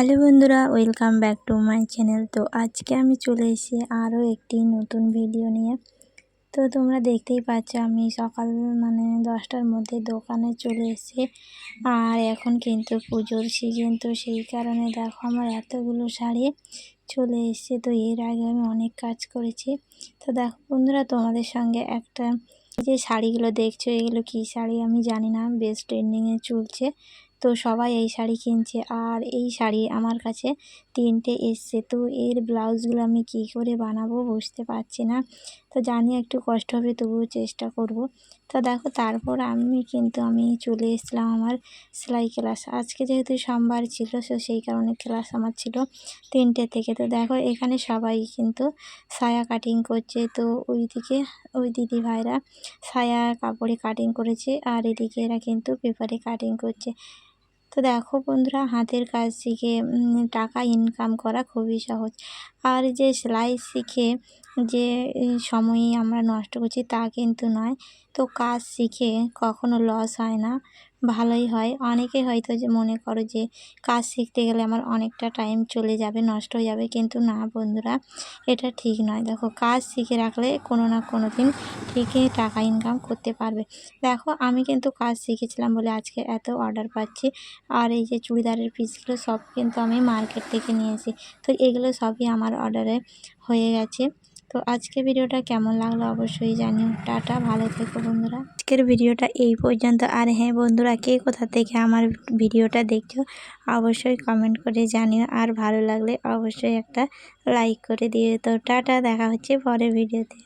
Hello বন্ধুরা, welcome back to my channel. তো আজকে আমি চলে এসেছি আরও একটি নতুন ভিডিও নিয়ে। তো তোমরা দেখতেই পাচ্ছ আমি সকাল 10টার মধ্যে দোকানে চলে এসেছি। আর এখন কিন্তু পুজোর সিজন, তো সেই কারণে দেখো আমার এতগুলো শাড়ি চলে এসেছে। তো এর আগে আমি অনেক কাজ করেছি। তো দেখো বন্ধুরা, তোমাদের সঙ্গে একটা যে শাড়িগুলো দেখছো এগুলো কী শাড়ি আমি জানি না, বেশ ট্রেন্ডিংয়ে চলছে। তো সবাই এই শাড়ি কিনছে আর এই শাড়ি আমার কাছে 3টে এসছে। তো এর ব্লাউজগুলো আমি কী করে বানাবো বুঝতে পারছি না। তো জানি একটু কষ্ট হবে, তবুও চেষ্টা করব। তো দেখো তারপর আমি চলে এসেছিলাম আমার সেলাই ক্লাস। আজকে যেহেতু সোমবার ছিল, তো সেই কারণে ক্লাস আমার ছিল 3টে থেকে। তো দেখো এখানে সবাই কিন্তু সায়া কাটিং করছে। তো ওইদিকে ওই দিদি ভাইরা সায়া কাপড়ে কাটিং করেছে আর এদিকে এরা কিন্তু পেপারে কাটিং করছে। তো দেখো বন্ধুরা, হাতের কাজ শিখে টাকা ইনকাম করা খুবই সহজ। আর যে সেলাই শিখে যে সময় আমরা নষ্ট করছি তা কিন্তু নয়। তো কাজ শিখে কখনো লস হয় না, ভালোই হয়। অনেকে হয়তো যে মনে করো যে কাজ শিখতে গেলে আমার অনেকটা টাইম চলে যাবে, নষ্ট হয়ে যাবে, কিন্তু না বন্ধুরা, এটা ঠিক নয়। দেখো কাজ শিখে রাখলে কোনো না কোনো দিন ঠিকই টাকা ইনকাম করতে পারবে। দেখো আমি কিন্তু কাজ শিখেছিলাম বলে আজকে এত অর্ডার পাচ্ছি। আর এই যে চুড়িদারের পিসগুলো সব কিন্তু আমি মার্কেট থেকে নিয়েছি। তো এগুলো সবই আমার অর্ডারে হয়ে গেছে। তো আজকে ভিডিওটা কেমন লাগলো অবশ্যই জানিও। টাটা, ভালো থেকো বন্ধুরা। আজকের ভিডিওটা এই পর্যন্ত। আর হ্যাঁ বন্ধুরা, কে কোথা থেকে আমার ভিডিওটা দেখছো অবশ্যই কমেন্ট করে জানিও। আর ভালো লাগলে অবশ্যই একটা লাইক করে দিও। তো টাটা, দেখা হচ্ছে পরের ভিডিওতে।